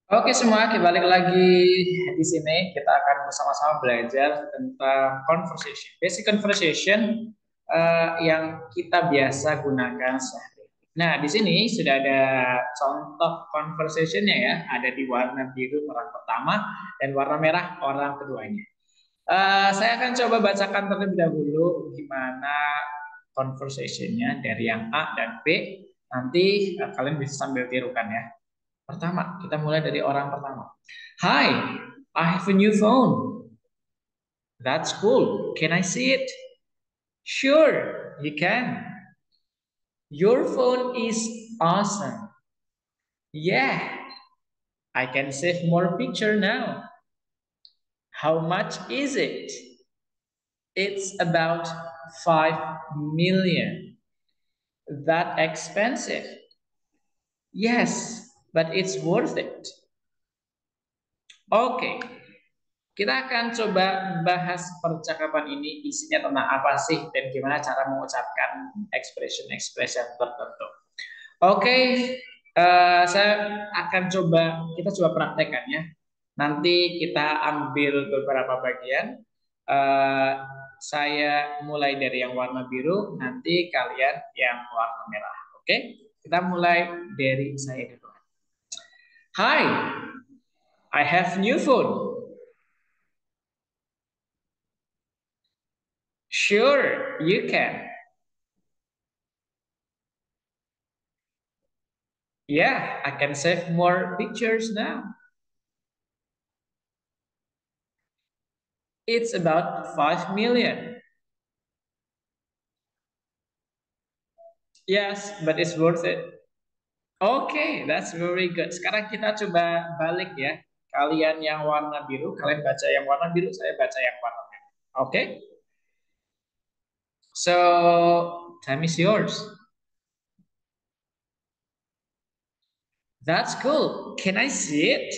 Oke semua, balik lagi di sini. Kita akan bersama-sama belajar tentang conversation, basic conversation yang kita biasa gunakan sehari. Nah, di sini sudah ada contoh conversationnya ya. Ada di warna biru orang pertama dan warna merah orang keduanya. Saya akan coba bacakan terlebih dahulu gimana conversationnya dari yang A dan B. Nanti kalian bisa sambil tirukan ya. Pertama, kita mulai dari orang pertama. Hi, I have a new phone. That's cool. Can I see it? Sure, you can. Your phone is awesome. Yeah, I can save more picture now. How much is it? It's about 5 million. That expensive? Yes, but it's worth it. Oke, kita akan coba bahas percakapan ini isinya tentang apa sih dan gimana cara mengucapkan expression-expression tertentu. Oke, saya akan kita coba praktekkan ya. Nanti kita ambil beberapa bagian. Eh, saya mulai dari yang warna biru, nanti kalian yang warna merah. Oke, kita mulai dari saya dulu. Hi, I have new phone. Sure, you can. Yeah, I can save more pictures now. It's about 5 million. Yes, but it's worth it. Okay, that's very good. Sekarang kita coba balik ya. Kalian yang warna biru, kalian baca yang warna biru, saya baca yang warna merah. Okay? So, time is yours. That's cool. Can I see it?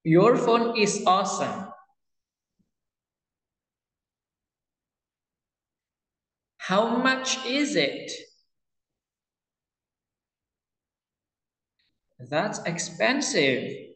Your phone is awesome. How much is it? That's expensive.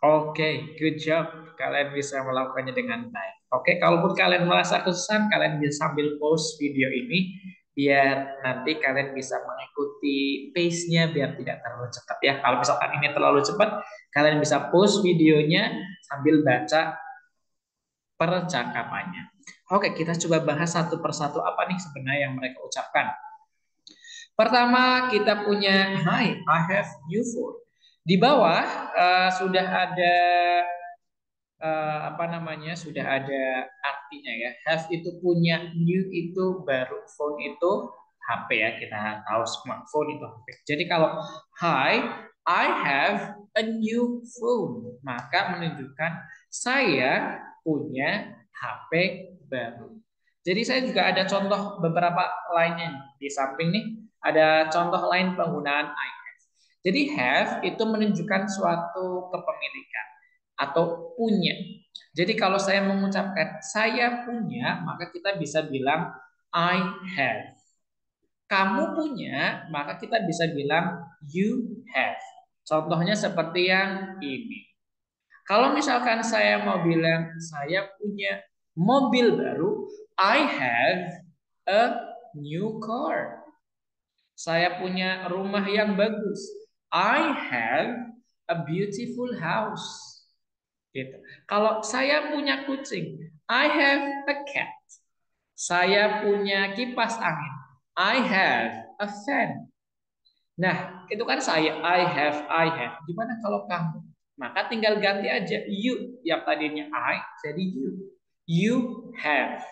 Oke, good job. Kalian bisa melakukannya dengan baik. Oke, kalaupun kalian merasa kesusahan, kalian bisa sambil pause video ini biar nanti kalian bisa mengikuti pace-nya biar tidak terlalu cepat ya. Kalau misalkan ini terlalu cepat, kalian bisa pause videonya sambil baca percakapannya. Oke, kita coba bahas satu persatu apa nih sebenarnya yang mereka ucapkan. Pertama, kita punya Hi, I have new phone. Di bawah sudah ada apa namanya sudah ada artinya ya. Have itu punya, new itu baru, phone itu HP ya, kita tahu smartphone itu HP. Jadi kalau hi, I have a new phone, maka menunjukkan saya punya HP baru. Jadi saya juga ada contoh beberapa lainnya di samping nih, ada contoh lain penggunaan I have. Jadi have itu menunjukkan suatu kepemilikan atau punya. Jadi kalau saya mengucapkan saya punya, maka kita bisa bilang I have. Kamu punya, maka kita bisa bilang you have. Contohnya seperti yang ini. Kalau misalkan saya mau bilang saya punya mobil baru, I have a new car. Saya punya rumah yang bagus. I have a beautiful house. Gitu. Kalau saya punya kucing, I have a cat. Saya punya kipas angin, I have a fan. Nah, itu kan saya, I have, I have. Gimana kalau kamu? Maka tinggal ganti aja you yang tadinya I jadi you. You have,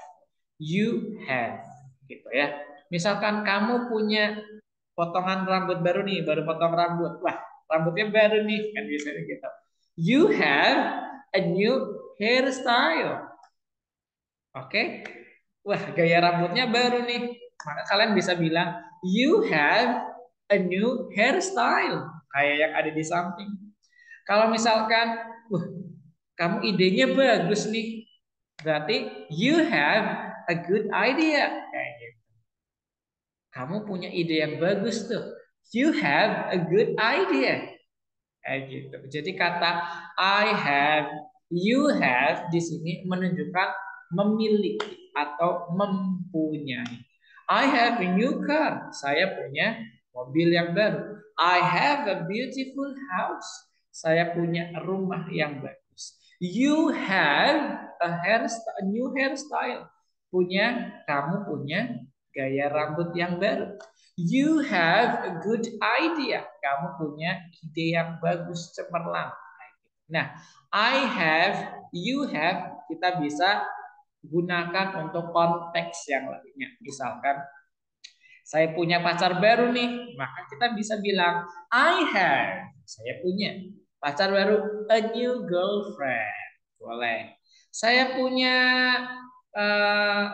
you have, gitu ya. Misalkan kamu punya potongan rambut baru nih, baru potong rambut. Wah, rambutnya baru nih, kan biasanya gitu. You have a new hairstyle. Oke. Wah, gaya rambutnya baru nih. Maka kalian bisa bilang, you have a new hairstyle. Kayak yang ada di samping. Kalau misalkan, wah, kamu idenya bagus nih. Berarti you have a good idea. Kayak gitu. Kamu punya ide yang bagus tuh. You have a good idea. Kayak gitu. Jadi kata I have, you have di sini menunjukkan memiliki atau mempunyai. I have a new car. Saya punya mobil yang baru. I have a beautiful house. Saya punya rumah yang bagus. You have a new hairstyle. Kamu punya gaya rambut yang baru. You have a good idea. Kamu punya ide yang bagus, cemerlang. Nah, I have, you have, kita bisa gunakan untuk konteks yang lainnya. Misalkan, saya punya pacar baru nih, maka kita bisa bilang, I have, saya punya pacar baru, a new girlfriend. Boleh. Saya punya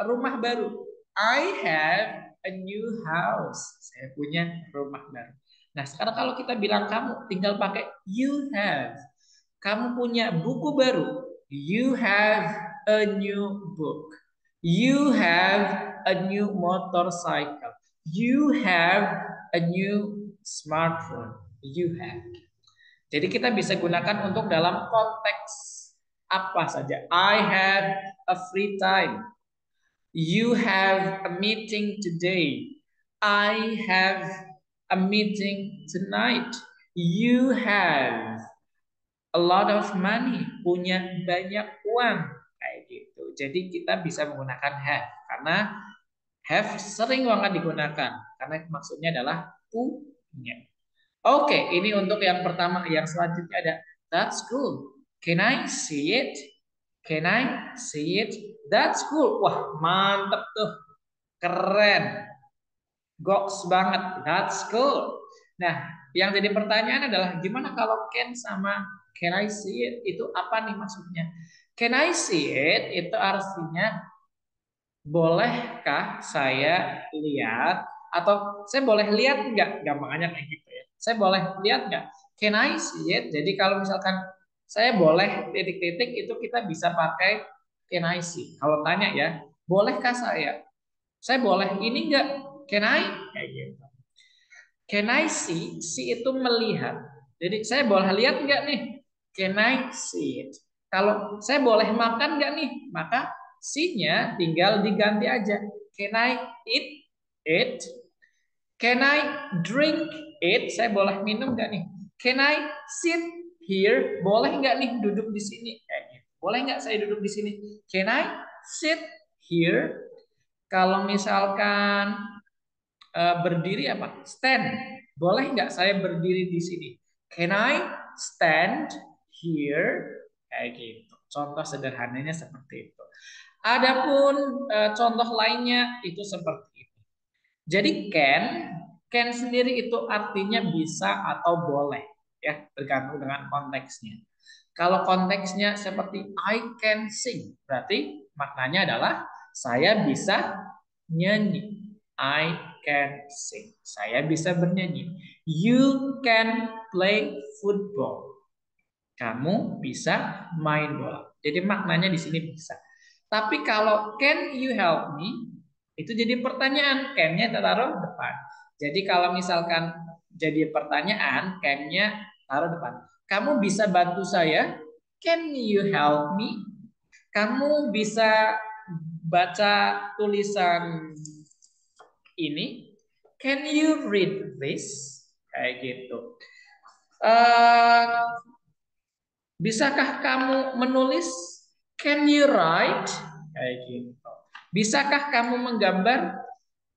rumah baru. I have a new house. Saya punya rumah baru. Nah, sekarang kalau kita bilang kamu, tinggal pakai you have. Kamu punya buku baru. You have a new book. You have a new motorcycle. You have a new smartphone. You have. Jadi kita bisa gunakan untuk dalam konteks apa saja. I have a free time. You have a meeting today. I have a meeting tonight. You have a lot of money. Punya banyak uang. Kayak gitu. Jadi kita bisa menggunakan have. Karena have sering banget digunakan. Karena maksudnya adalah punya. Oke, ini untuk yang pertama. Yang selanjutnya ada that's cool. Can I see it? Can I see it? That's cool. Wah, mantep tuh. Keren. Goks banget. That's cool. Nah, yang jadi pertanyaan adalah gimana kalau can sama can I see it? Itu apa nih maksudnya? Can I see it? Itu artinya bolehkah saya lihat atau saya boleh lihat nggak? Gampangannya kayak gitu ya. Saya boleh lihat nggak? Can I see it? Jadi kalau misalkan saya boleh titik-titik itu kita bisa pakai can I see. Kalau tanya ya, bolehkah saya? Saya boleh ini nggak? Can I? Kayak gitu. Can I see? See itu melihat. Jadi saya boleh lihat nggak nih? Can I see it? Kalau saya boleh makan nggak nih? Maka see-nya tinggal diganti aja. Can I eat it? Can I drink it? Saya boleh minum nggak nih? Can I sit here? Boleh nggak nih duduk di sini? Kayak gitu. Boleh nggak saya duduk di sini? Can I sit here? Kalau misalkan berdiri apa? Stand. Boleh nggak saya berdiri di sini? Can I stand here? Kayak gitu. Contoh sederhananya seperti itu. Adapun contoh lainnya itu seperti itu. Jadi can sendiri itu artinya bisa atau boleh, ya tergantung dengan konteksnya. Kalau konteksnya seperti I can sing, berarti maknanya adalah saya bisa nyanyi. I can sing. Saya bisa bernyanyi. You can play football. Kamu bisa main bola. Jadi maknanya di sini bisa. Tapi kalau can you help me? Itu jadi pertanyaan. Can-nya taruh depan. Jadi kalau misalkan jadi pertanyaan, can-nya taruh depan. Kamu bisa bantu saya? Can you help me? Kamu bisa baca tulisan ini? Can you read this? Kayak gitu. Uh, Bisakah kamu menulis? Can you write? Kayak gitu. Bisakah kamu menggambar?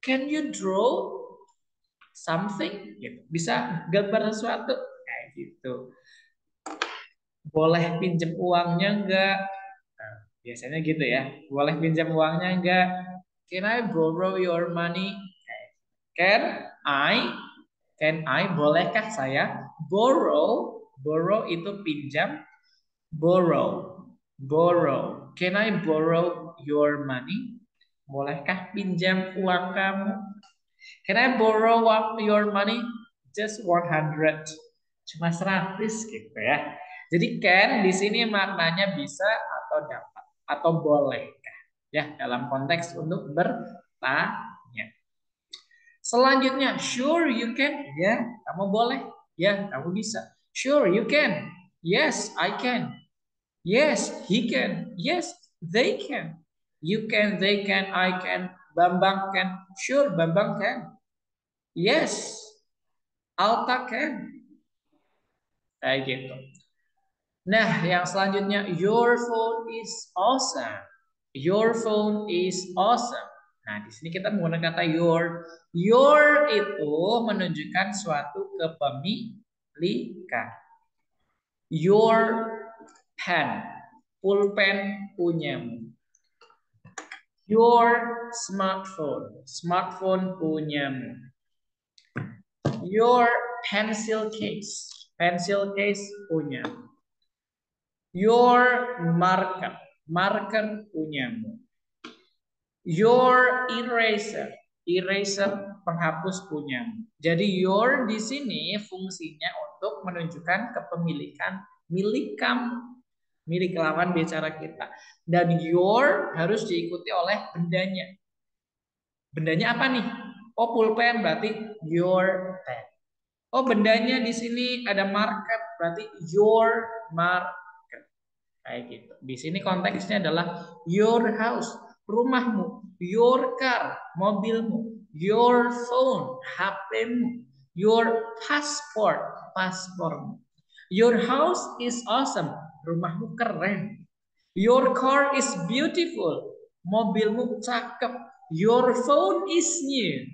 Can you draw something? Gitu. Bisa gambar sesuatu? Kayak gitu. Boleh pinjam uangnya enggak? Nah, biasanya gitu ya. Boleh pinjam uangnya enggak? Can I borrow your money? Can I? Can I? Bolehkah saya borrow? Borrow itu pinjam. Borrow. Borrow. Can I borrow your money? Bolehkah pinjam uang kamu? Can I borrow your money? Just 100. Cuma 100 gitu ya. Jadi can di sini maknanya bisa atau dapat atau bolehkah ya dalam konteks untuk bertanya. Selanjutnya, sure you can. Ya, kamu boleh. Ya, kamu bisa. Sure you can. Yes, I can. Yes, he can. Yes, they can. You can, they can, I can. Bambang can. Sure, Bambang can. Yes, Alta can. Kayak gitu. Nah, yang selanjutnya, your phone is awesome. Your phone is awesome. Nah, di sini kita menggunakan kata your. Your itu menunjukkan suatu kepemilikan. Your pen, pulpen punyamu. Your smartphone, smartphone punyamu. Your pencil case punyamu. Your marker, marker punyamu. Your eraser, eraser penghapus punyamu. Jadi your di sini fungsinya untuk menunjukkan kepemilikan milik kamu, milik lawan bicara kita. Dan your harus diikuti oleh bendanya. Bendanya apa nih? Oh, pulpen berarti your pen. Oh, bendanya di sini ada market berarti your market. Kayak gitu. Di sini konteksnya adalah your house, rumahmu, your car, mobilmu, your phone, HP-mu, your passport, paspormu. Your house is awesome, rumahmu keren. Your car is beautiful, mobilmu cakep. Your phone is new,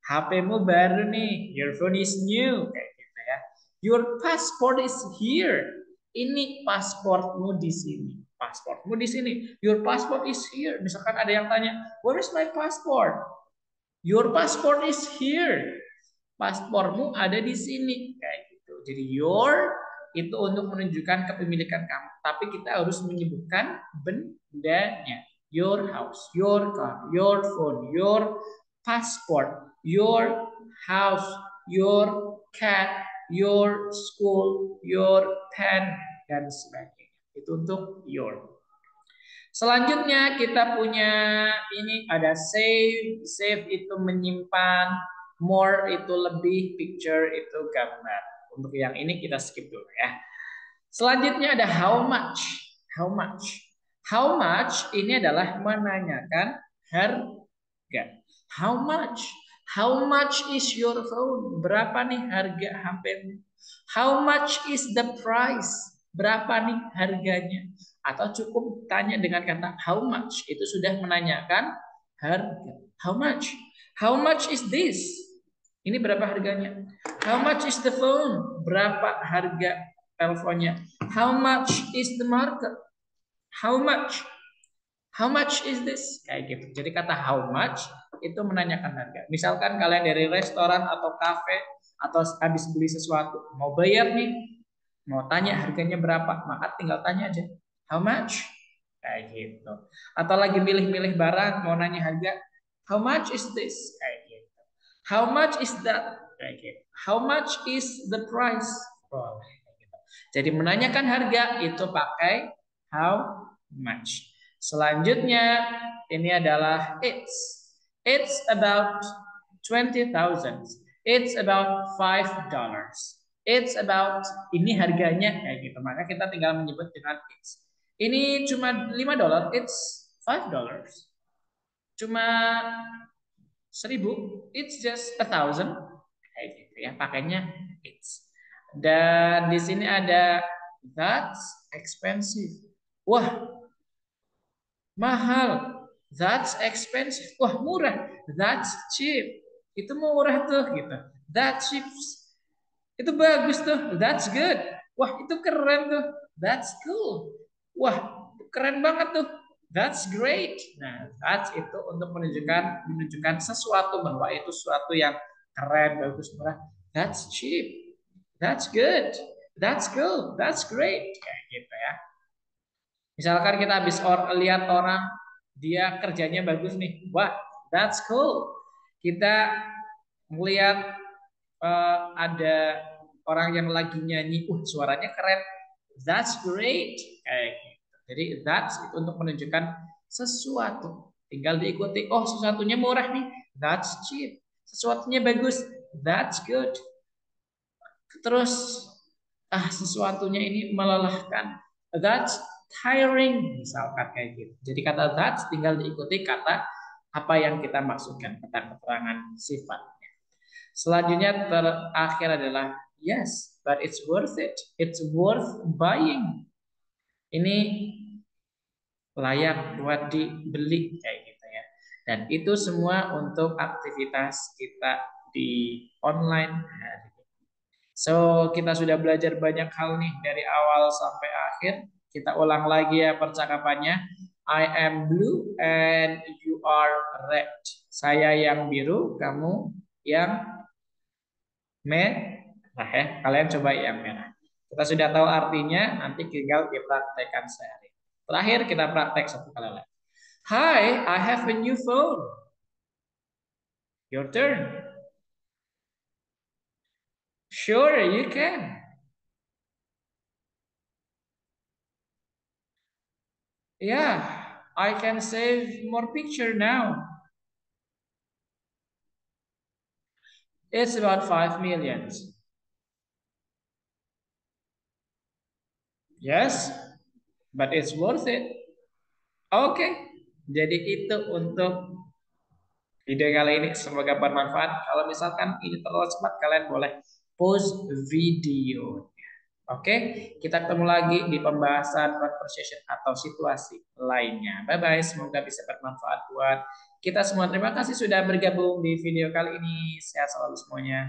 HP-mu baru nih. Your phone is new, kayak gitu ya. Your passport is here. Ini pasportmu di sini. Pasportmu di sini. Your passport is here. Misalkan ada yang tanya, where is my passport? Your passport is here. Pasportmu ada di sini. Kayak gitu. Jadi your itu untuk menunjukkan kepemilikan kamu. Tapi kita harus menyebutkan bendanya. Your house, your car, your phone, your passport, your house, your cat, your school, your pen, dan sebagainya. Itu untuk your. Selanjutnya kita punya ini ada save. Save itu menyimpan, more itu lebih, picture itu gambar. Untuk yang ini kita skip dulu ya. Selanjutnya ada how much. How much. How much ini adalah menanyakan harga. How much? How much is your phone? Berapa nih harga HP-mu? How much is the price? Berapa nih harganya? Atau cukup tanya dengan kata how much. Itu sudah menanyakan harga. How much? How much is this? Ini berapa harganya? How much is the phone? Berapa harga teleponnya? How much is the market? How much? How much is this? Kayak gitu. Jadi kata how much itu menanyakan harga. Misalkan kalian dari restoran atau kafe atau habis beli sesuatu, mau bayar nih, mau tanya harganya berapa, maka tinggal tanya aja. How much? Kayak gitu. Atau lagi milih-milih barang, mau nanya harga, how much is this? Kayak gitu. How much is that? Kayak gitu. How much is the price? Boleh. Kayak gitu. Jadi menanyakan harga itu pakai how much. Selanjutnya ini adalah it's. It's about 20,000. It's about $5. It's about ini harganya kayak gitu. Maka kita tinggal menyebut dengan it's. Ini cuma $5, it's $5. Cuma 1.000, it's just 1,000. Kayak gitu ya, pakainya it's. Dan di sini ada that's expensive. Wah, mahal. That's expensive. Wah, murah. That's cheap. Itu murah tuh gitu. That's cheap. Itu bagus tuh. That's good. Wah, itu keren tuh. That's cool. Wah, keren banget tuh. That's great. Nah, that's itu untuk menunjukkan sesuatu bahwa itu sesuatu yang keren, bagus, murah. That's cheap. That's good. That's cool. That's great. Kayak gitu ya. Misalkan kita habis lihat orang dia kerjanya bagus nih, wah, that's cool. Kita melihat ada orang yang lagi nyanyi, suaranya keren, that's great. Kayak gitu. Jadi that's itu untuk menunjukkan sesuatu. Tinggal diikuti. Oh, sesuatunya murah nih, that's cheap. Sesuatunya bagus. That's good. Terus sesuatunya ini melelahkan. That's tiring misalkan kayak gitu. Jadi kata that's tinggal diikuti kata apa yang kita maksudkan, kata keterangan sifat. Selanjutnya terakhir adalah yes, but it's worth it. It's worth buying. Ini layak buat dibeli kayak gitu ya. Dan itu semua untuk aktivitas kita di online hari ini. So, kita sudah belajar banyak hal nih dari awal sampai akhir. Kita ulang lagi ya percakapannya. I am blue and you are red. Saya yang biru, kamu yang merah ya. Kalian coba yang merah. Kita sudah tahu artinya, nanti tinggal dipraktekkan sehari. Terakhir kita praktek satu kali lagi. Hi, I have a new phone. Your turn. Sure, you can. Yeah, I can save more picture now. It's about 5 millions. Yes, but it's worth it. Oke, jadi itu untuk video kali ini. Semoga bermanfaat. Kalau misalkan ini terlalu cepat, kalian boleh pause video. Oke, kita ketemu lagi di pembahasan conversation atau situasi lainnya. Bye-bye, semoga bisa bermanfaat buat kita semua. Terima kasih sudah bergabung di video kali ini. Sehat selalu semuanya.